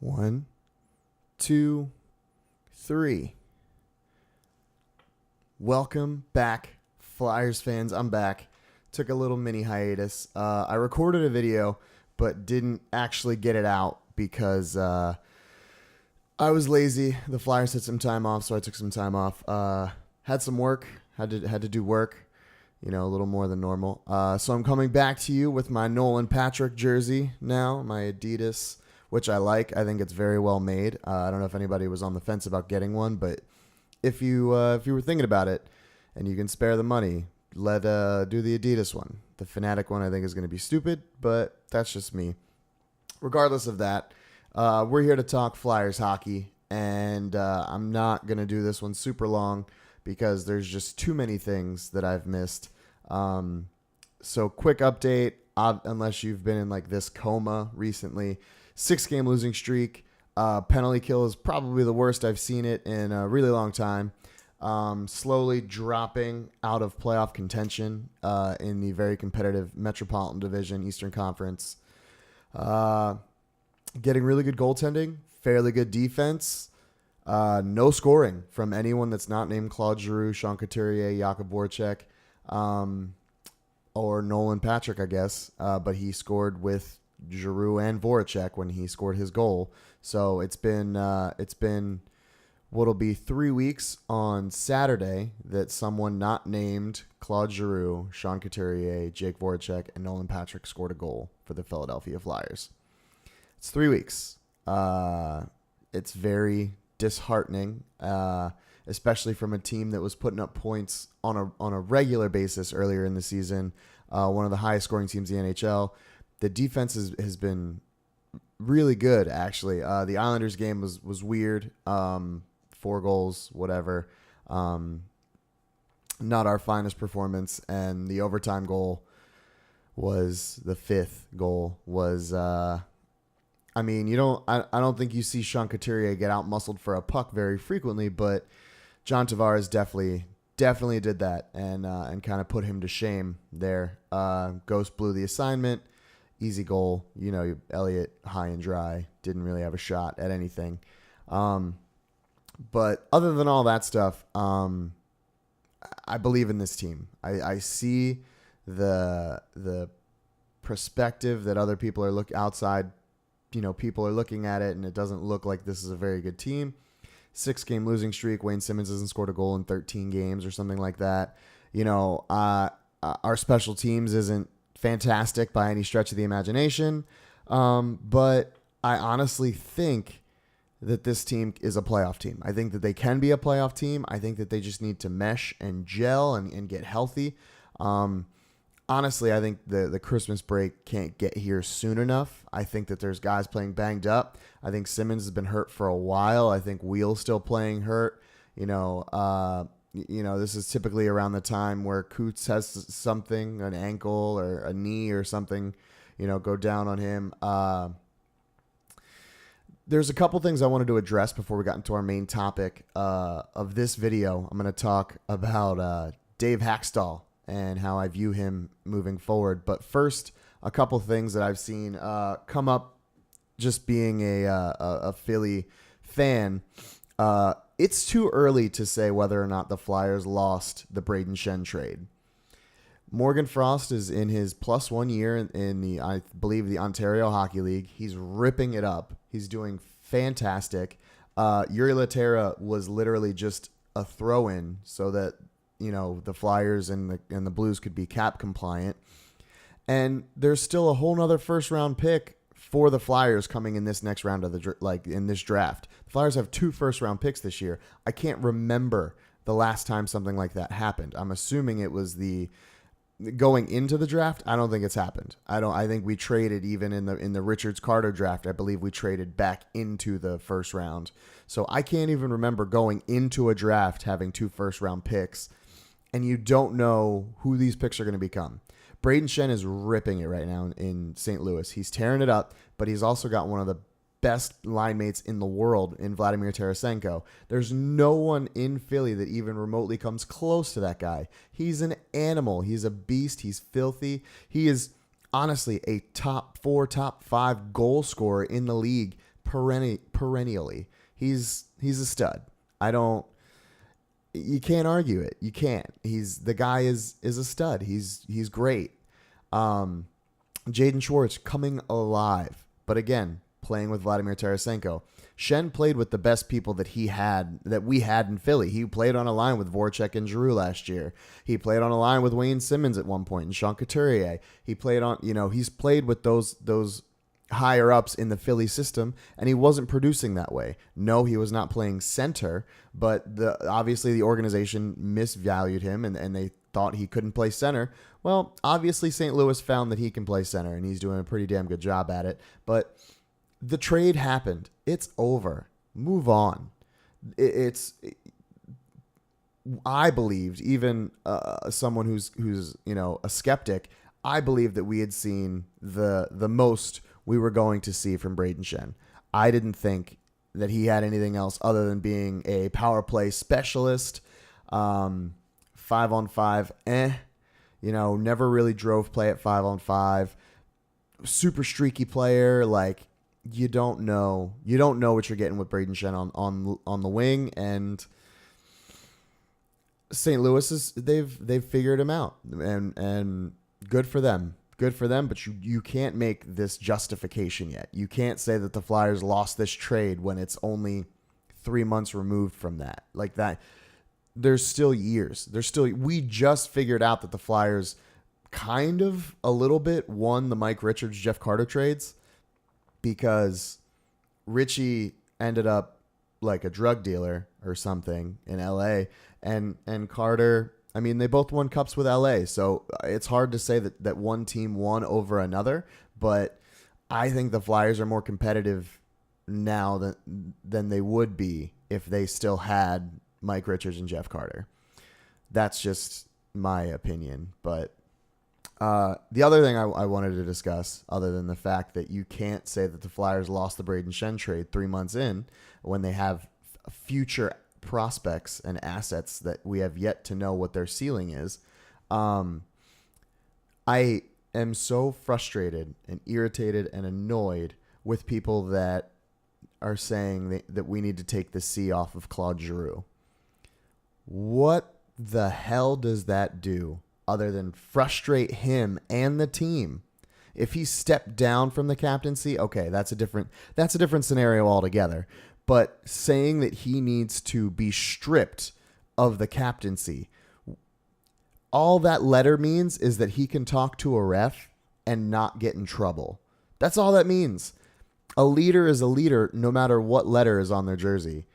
One, two, three. Welcome back, Flyers fans. I'm back. Took a little mini hiatus. I recorded a video, but didn't actually get it out because I was lazy. The Flyers had some time off, so I took some time off. Had some work. Had to do work. A little more than normal. So I'm coming back to you with my Nolan Patrick jersey now, my Adidas, which I like. I think it's very well made. I don't know if anybody was on the fence about getting one, but if you were thinking about it and you can spare the money, do the Adidas one. The Fanatic one I think is going to be stupid, but that's just me. Regardless of that, we're here to talk Flyers hockey, and I'm not going to do this one super long because there's just too many things that I've missed. So quick update, unless you've been in like this coma recently, 6-game losing streak. Penalty kill is probably the worst I've seen it in a really long time. Slowly dropping out of playoff contention in the very competitive Metropolitan Division, Eastern Conference. Getting really good goaltending, fairly good defense. No scoring from anyone that's not named Claude Giroux, Sean Couturier, Jakub Voracek, or Nolan Patrick, I guess. But he scored with Giroux and Voracek when he scored his goal. So it's been what'll be 3 weeks on Saturday that someone not named Claude Giroux, Sean Couturier, Jake Voracek, and Nolan Patrick scored a goal for the Philadelphia Flyers. It's 3 weeks. It's very disheartening, especially from a team that was putting up points on a regular basis earlier in the season. One of the highest scoring teams in the NHL. The defense has been really good, actually. The Islanders game was weird. 4 goals, whatever. Not our finest performance, and the overtime goal was the 5th goal. I don't think you see Sean Couturier get out muscled for a puck very frequently, but John Tavares definitely did that and kind of put him to shame there. Ghost blew the assignment. Easy goal. Elliott high and dry. Didn't really have a shot at anything. But other than all that stuff, I believe in this team. I see the perspective that other people are outside. People are looking at it, and it doesn't look like this is a very good team. 6-game losing streak. Wayne Simmons hasn't scored a goal in 13 games or something like that. Our special teams isn't fantastic by any stretch of the imagination. But I honestly think that this team is a playoff team. I think that they can be a playoff team. I think that they just need to mesh and gel and get healthy. Honestly, I think the Christmas break can't get here soon enough. I think that there's guys playing banged up. I think Simmons has been hurt for a while. I think Wheel's still playing hurt. This is typically around the time where Coots has something, an ankle or a knee or something, go down on him. There's a couple things I wanted to address before we got into our main topic of this video. I'm going to talk about Dave Hackstall and how I view him moving forward. But first, a couple things that I've seen come up just being a Philly fan. It's too early to say whether or not the Flyers lost the Braden Shen trade. Morgan Frost is in his +1 year in I believe the Ontario Hockey League. He's ripping it up. He's doing fantastic. Yuri Laterra was literally just a throw-in so that the Flyers and the Blues could be cap compliant. And there's still a whole nother first-round pick for the Flyers coming in this next round of in this draft. The Flyers have 2 first-round picks this year. I can't remember the last time something like that happened. I'm assuming it was going into the draft. I don't think it's happened. I think we traded even in the Richards Carter draft. I believe we traded back into the first round. So I can't even remember going into a draft having 2 first-round picks, and you don't know who these picks are going to become. Braden Shen is ripping it right now in St. Louis. He's tearing it up, but he's also got one of the best line mates in the world in Vladimir Tarasenko. There's no one in Philly that even remotely comes close to that guy. He's an animal. He's a beast. He's filthy. He is honestly a top 4, top 5 goal scorer in the league perennially. He's a stud. You can't argue it. You can't. The guy is a stud. He's great. Jaden Schwartz coming alive, but again, playing with Vladimir Tarasenko. Schenn played with the best people that we had in Philly. He played on a line with Voracek and Giroux last year. He played on a line with Wayne Simmons at one point and Sean Couturier. He played on, he's played with those higher ups in the Philly system, and he wasn't producing that way. No, he was not playing center, but obviously the organization misvalued him and they thought he couldn't play center. Well, obviously St. Louis found that he can play center, and he's doing a pretty damn good job at it. But the trade happened. It's over. Move on. I believed, even someone who's a skeptic, I believed that we had seen the most we were going to see from Brayden Schenn. I didn't think that he had anything else other than being a power play specialist, 5-on-5. Never really drove play at 5-on-5. Super streaky player, like. You don't know what you're getting with Brayden Schenn on the wing, and St. Louis they've figured him out, and good for them. But you can't make this justification yet. You can't say that the Flyers lost this trade when it's only 3 months removed from that. Like that, there's still years. We just figured out that the Flyers kind of a little bit won the Mike Richards, Jeff Carter trades, because Richie ended up like a drug dealer or something in LA, and Carter, I mean, they both won cups with LA, so it's hard to say that one team won over another, but I think the Flyers are more competitive now than they would be if they still had Mike Richards and Jeff Carter. That's just my opinion, but the other thing I wanted to discuss, other than the fact that you can't say that the Flyers lost the Brayden Schenn trade 3 months in when they have future prospects and assets that we have yet to know what their ceiling is. I am so frustrated and irritated and annoyed with people that are saying that we need to take the C off of Claude Giroux. What the hell does that do? Other than frustrate him and the team. If he stepped down from the captaincy, okay, that's a different scenario altogether. But saying that he needs to be stripped of the captaincy, all that letter means is that he can talk to a ref and not get in trouble. That's all that means. A leader is a leader no matter what letter is on their jersey.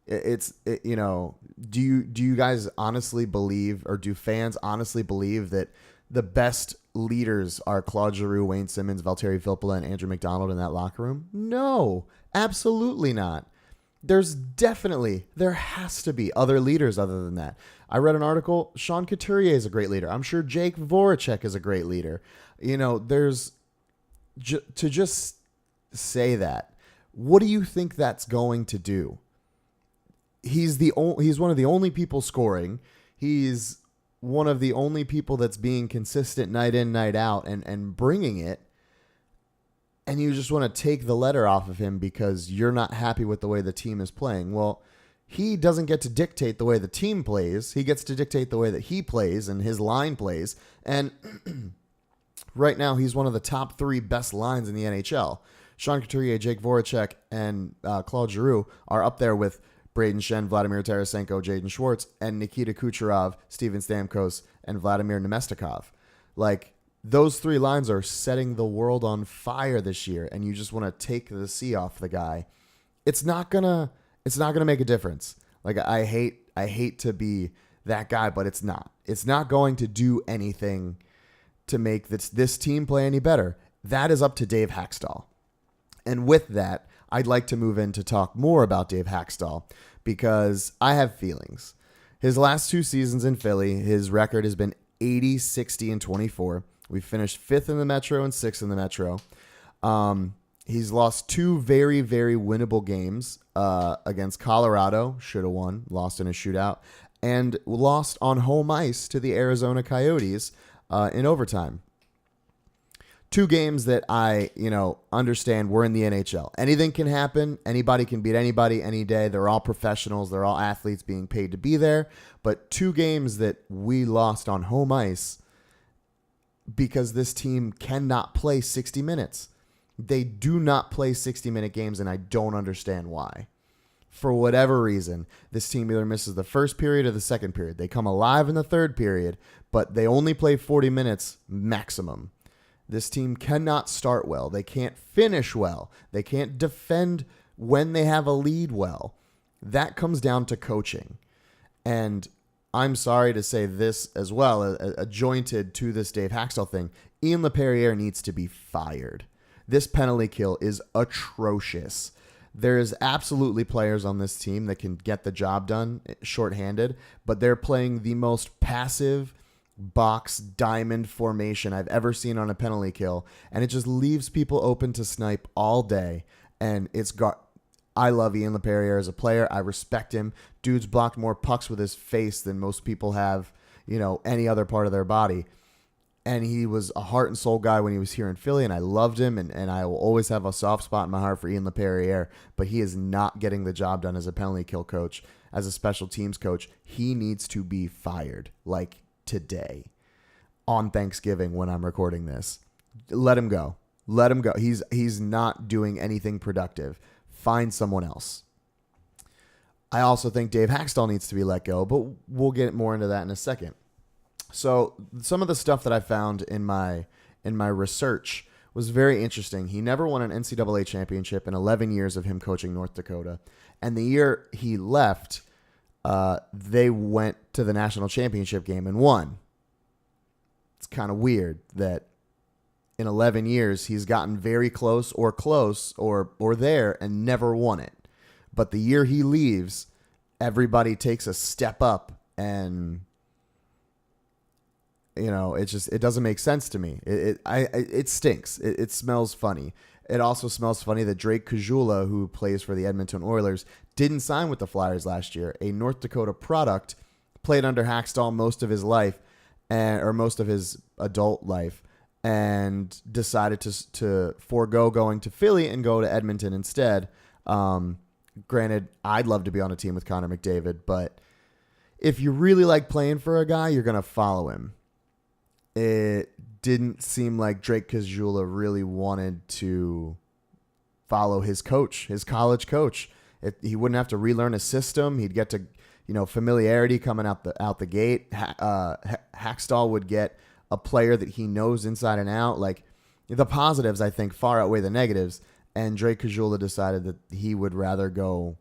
Do you guys honestly believe, or do fans honestly believe that the best leaders are Claude Giroux, Wayne Simmons, Valtteri Filppula, and Andrew McDonald in that locker room? No, absolutely not. There has to be other leaders other than that. I read an article, Sean Couturier is a great leader. I'm sure Jake Voracek is a great leader. To just say that, what do you think that's going to do? He's one of the only people scoring. He's one of the only people that's being consistent night in, night out, and bringing it. And you just want to take the letter off of him because you're not happy with the way the team is playing. Well, he doesn't get to dictate the way the team plays. He gets to dictate the way that he plays and his line plays. And right now, he's one of the top 3 best lines in the NHL. Sean Couturier, Jake Voracek, and Claude Giroux are up there with Brayden Schenn, Vladimir Tarasenko, Jaden Schwartz, and Nikita Kucherov, Steven Stamkos, and Vladimir Nemestikov. Like, those 3 lines are setting the world on fire this year, and you just want to take the C off the guy. It's not gonna make a difference. Like, I hate to be that guy, but it's not. It's not going to do anything to make this team play any better. That is up to Dave Haxtell. And with that, I'd like to move in to talk more about Dave Haxtell because I have feelings. His last 2 seasons in Philly, his record has been 80, 60, and 24. We finished 5th in the Metro and 6th in the Metro. He's lost 2 very, very winnable games against Colorado, should have won, lost in a shootout, and lost on home ice to the Arizona Coyotes in overtime. Two games that I, understand we're in the NHL. Anything can happen. Anybody can beat anybody any day. They're all professionals. They're all athletes being paid to be there. But two games that we lost on home ice because this team cannot play 60 minutes. They do not play 60-minute games, and I don't understand why. For whatever reason, this team either misses the first period or the second period. They come alive in the third period, but they only play 40 minutes maximum. This team cannot start well. They can't finish well. They can't defend when they have a lead well. That comes down to coaching. And I'm sorry to say this as well, adjointed to this Dave Haxtell thing, Ian LePerriere needs to be fired. This penalty kill is atrocious. There's absolutely players on this team that can get the job done shorthanded, but they're playing the most passive box diamond formation I've ever seen on a penalty kill, and it just leaves people open to snipe all day. And I love Ian LePerriere as a player. I respect him. Dude's blocked more pucks with his face than most people have, any other part of their body. And he was a heart and soul guy when he was here in Philly, and I loved him, and I will always have a soft spot in my heart for Ian LePerriere, but he is not getting the job done as a penalty kill coach, as a special teams coach. He needs to be fired, like today, on Thanksgiving when I'm recording this. Let him go. Let him go. He's not doing anything productive. Find someone else. I also think Dave Haxtell needs to be let go, but we'll get more into that in a second. So some of the stuff that I found in my research was very interesting. He never won an NCAA championship in 11 years of him coaching North Dakota. And the year he left, they went to the national championship game and won. It's kind of weird that in 11 years he's gotten very close or there and never won it. But the year he leaves, everybody takes a step up, and it doesn't make sense to me. It stinks. It smells funny. It also smells funny that Drake Caggiula, who plays for the Edmonton Oilers, didn't sign with the Flyers last year. A North Dakota product, played under Haxtell most of his life, or most of his adult life, and decided to forego going to Philly and go to Edmonton instead. Granted, I'd love to be on a team with Connor McDavid, but if you really like playing for a guy, you're going to follow him. It didn't seem like Drake Caggiula really wanted to follow his coach, his college coach. He wouldn't have to relearn a system. He'd get to, familiarity coming out the gate. Haxtell would get a player that he knows inside and out. Like, the positives, I think, far outweigh the negatives. And Drake Caggiula decided that he would rather go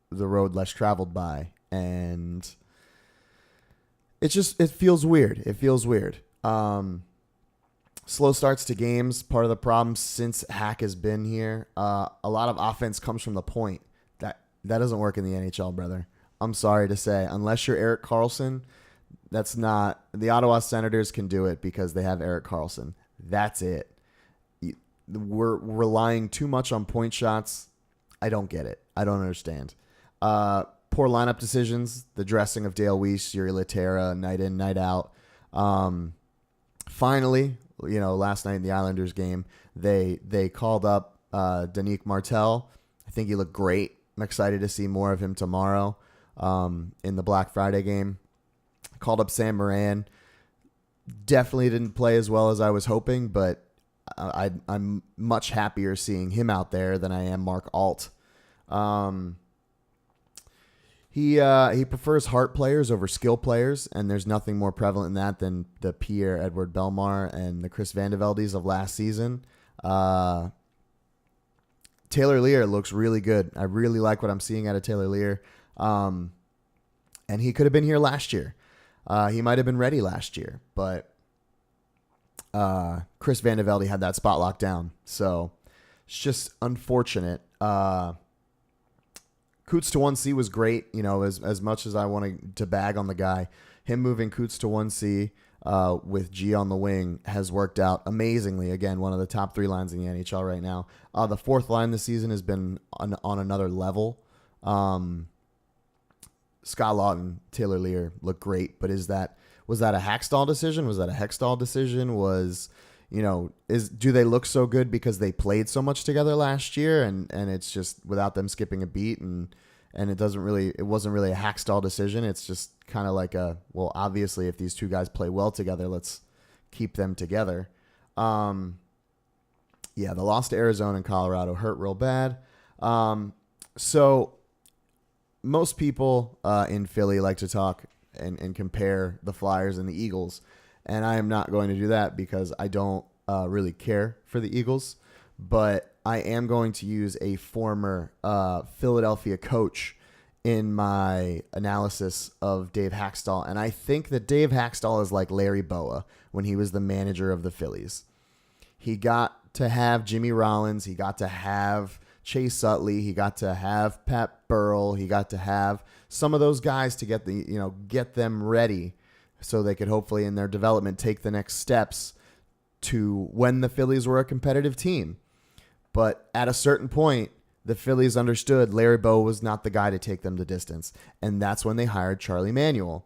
the road less traveled by. And it feels weird. It feels weird. Slow starts to games, part of the problem since Hack has been here. A lot of offense comes from the point. That doesn't work in the NHL, brother. I'm sorry to say. Unless you're Erik Karlsson, that's not... The Ottawa Senators can do it because they have Erik Karlsson. That's it. We're relying too much on point shots. I don't get it. I don't understand. Poor lineup decisions. The dressing of Dale Weiss, Yuri Laterra, night in, night out. Finally, last night in the Islanders game, they called up Danique Martel. I think he looked great. I'm excited to see more of him tomorrow in the Black Friday game. Called up Sam Moran. Definitely didn't play as well as I was hoping, but I'm much happier seeing him out there than I am Mark Alt. He prefers heart players over skill players, and there's nothing more prevalent in that than the Pierre-Edouard Bellemare and the Chris Vandeveldes of last season. Taylor Lear looks really good. I really like what I'm seeing out of Taylor Lear. And he could have been here last year. He might have been ready last year, but Chris Vandevelde had that spot locked down. So it's just unfortunate. Coots to 1C was great, as much as I wanted to bag on the guy. Him moving Coots to 1C with G on the wing has worked out amazingly. Again, one of the top three lines in the NHL right now. The fourth line this season has been on another level. Scott Lawton, Taylor Lear look great, but was that a Haxtell decision? Was that a Hextall decision? Was, do they look so good because they played so much together last year and it's just without them skipping a beat and it wasn't really a Hackstall decision. It's just kind of like obviously if these two guys play well together, let's keep them together. The loss to Arizona and Colorado hurt real bad. So most people in Philly like to talk and compare the Flyers and the Eagles. And I am not going to do that because I don't really care for the Eagles. But I am going to use a former Philadelphia coach in my analysis of Dave Hackstall. And I think that Dave Hackstall is like Larry Boa when he was the manager of the Phillies. He got to have Jimmy Rollins. He got to have Chase Utley. He got to have Pat Burrell. He got to have some of those guys to get them ready so they could hopefully in their development take the next steps to when the Phillies were a competitive team. But at a certain point, the Phillies understood Larry Bowa was not the guy to take them the distance. And that's when they hired Charlie Manuel.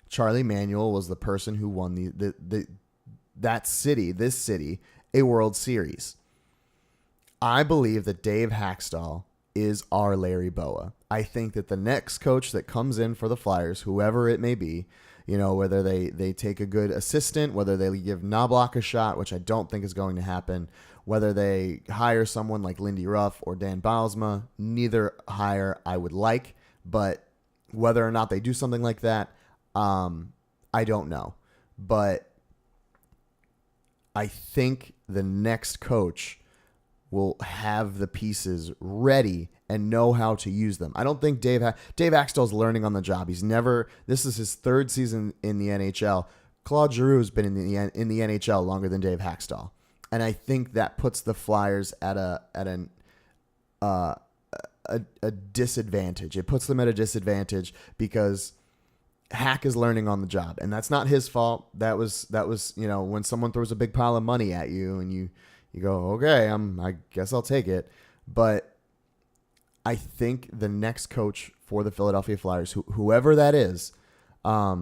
Charlie Manuel was the person who won this city, a World Series. I believe that Dave Hackstall is our Larry Bowa. I think that the next coach that comes in for the Flyers, whoever it may be, whether they take a good assistant, whether they give Knobloch a shot, which I don't think is going to happen, whether they hire someone like Lindy Ruff or Dan Bylsma, neither hire I would like, but whether or not they do something like that, I don't know. But I think the next coach will have the pieces ready and know how to use them. I don't think Dave Hackstall's learning on the job. This is his third season in the NHL. Claude Giroux's been in the NHL longer than Dave Hackstall. And I think that puts the Flyers at a disadvantage. It puts them at a disadvantage because Hack is learning on the job, and that's not his fault. That was when someone throws a big pile of money at you and you go, okay, I guess I'll take it. But I think the next coach for the Philadelphia Flyers, whoever that is, I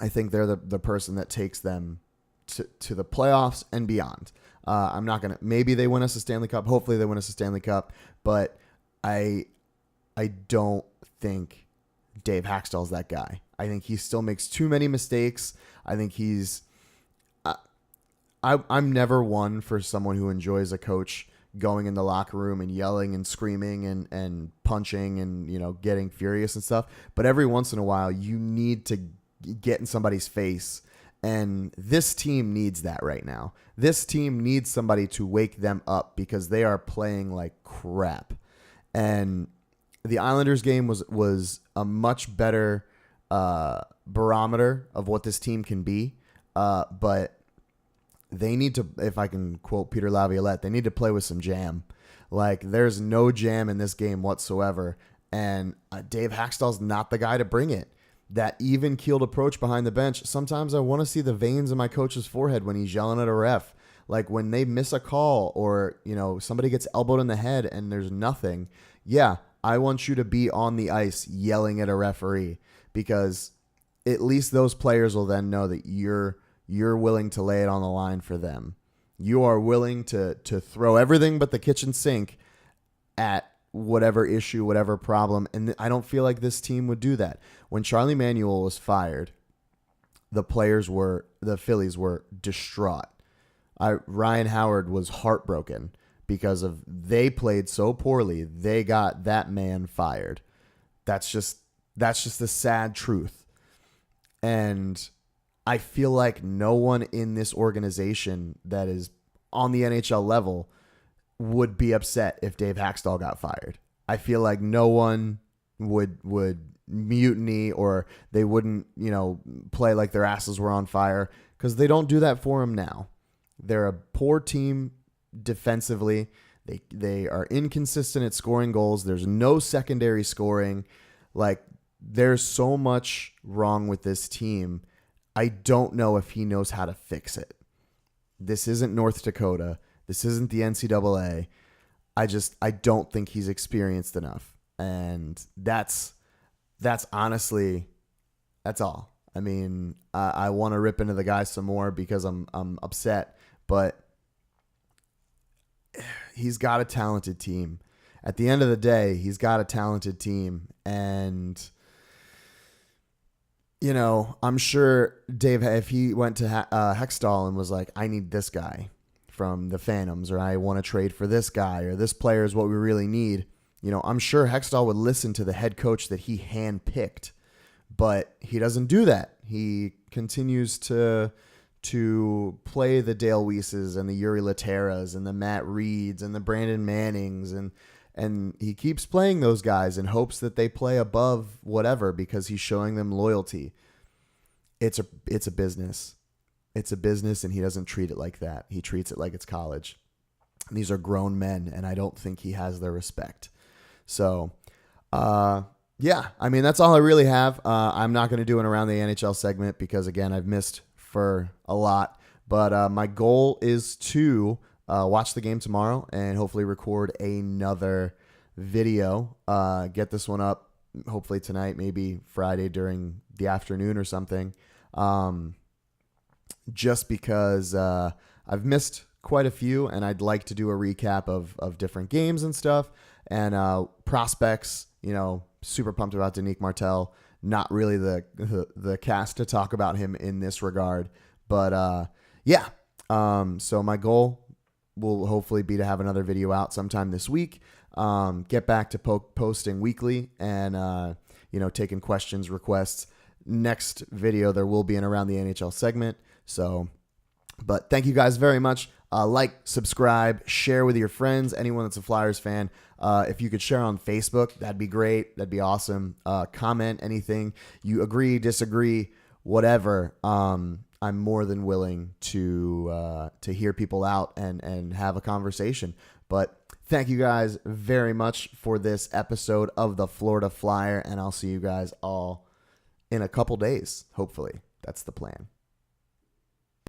think they're the person that takes them to the playoffs and beyond. I'm not going to, maybe they win us a Stanley Cup. Hopefully they win us a Stanley Cup, but I don't think Dave Hackstall's that guy. I think he still makes too many mistakes. I think I'm never one for someone who enjoys a coach going in the locker room and yelling and screaming and punching and, getting furious and stuff. But every once in a while, you need to get in somebody's face. And this team needs that right now. This team needs somebody to wake them up because they are playing like crap. And the Islanders game was a much better barometer of what this team can be. But they need to, if I can quote Peter Laviolette, they need to play with some jam. Like, there's no jam in this game whatsoever. And Dave Hackstall's not the guy to bring it. That even-keeled approach behind the bench, sometimes I want to see the veins in my coach's forehead when he's yelling at a ref. Like when they miss a call or, somebody gets elbowed in the head and there's nothing. Yeah, I want you to be on the ice yelling at a referee because at least those players will then know that you're willing to lay it on the line for them. You are willing to throw everything but the kitchen sink at whatever issue, whatever problem. And I don't feel like this team would do that. When Charlie Manuel was fired, the Phillies were distraught. Ryan Howard was heartbroken because they played so poorly. They got that man fired. That's just the sad truth. And I feel like no one in this organization that is on the NHL level would be upset if Dave Hackstall got fired. I feel like no one would mutiny or they wouldn't, play like their asses were on fire because they don't do that for him now. They're a poor team defensively. They are inconsistent at scoring goals. There's no secondary scoring. Like, there's so much wrong with this team. I don't know if he knows how to fix it. This isn't North Dakota. This isn't the NCAA. I don't think he's experienced enough. And that's honestly, that's all. I mean, I want to rip into the guy some more because I'm upset, but he's got a talented team. At the end of the day, he's got a talented team. And, you know, I'm sure Dave, if he went to Hextall and was like, I need this guy from the Phantoms, or I want to trade for this guy, or this player is what we really need, you know, I'm sure Hextall would listen to the head coach that he handpicked. But he doesn't do that. He continues to play the Dale Weises and the Yuri Lateras and the Matt Reeds and the Brandon Mannings, and he keeps playing those guys in hopes that they play above whatever because he's showing them loyalty. It's a business. It's a business, and he doesn't treat it like that. He treats it like it's college. And these are grown men, and I don't think he has their respect. So, yeah, I mean, that's all I really have. I'm not going to do an Around the NHL segment because, again, I've missed for a lot. But my goal is to watch the game tomorrow and hopefully record another video. Get this one up hopefully tonight, maybe Friday during the afternoon or something. Just because I've missed quite a few, and I'd like to do a recap of different games and stuff. And prospects, you know, super pumped about Danique Martel. Not really the cast to talk about him in this regard. But yeah, so my goal will hopefully be to have another video out sometime this week. Get back to posting weekly and, you know, taking questions, requests. Next video, there will be an Around the NHL segment. So, but thank you guys very much. Like, subscribe, share with your friends, anyone that's a Flyers fan. If you could share on Facebook, that'd be great. That'd be awesome. Comment anything you agree, disagree, whatever. I'm more than willing to hear people out and have a conversation. But thank you guys very much for this episode of the Florida Flyer, and I'll see you guys all in a couple days. Hopefully, that's the plan.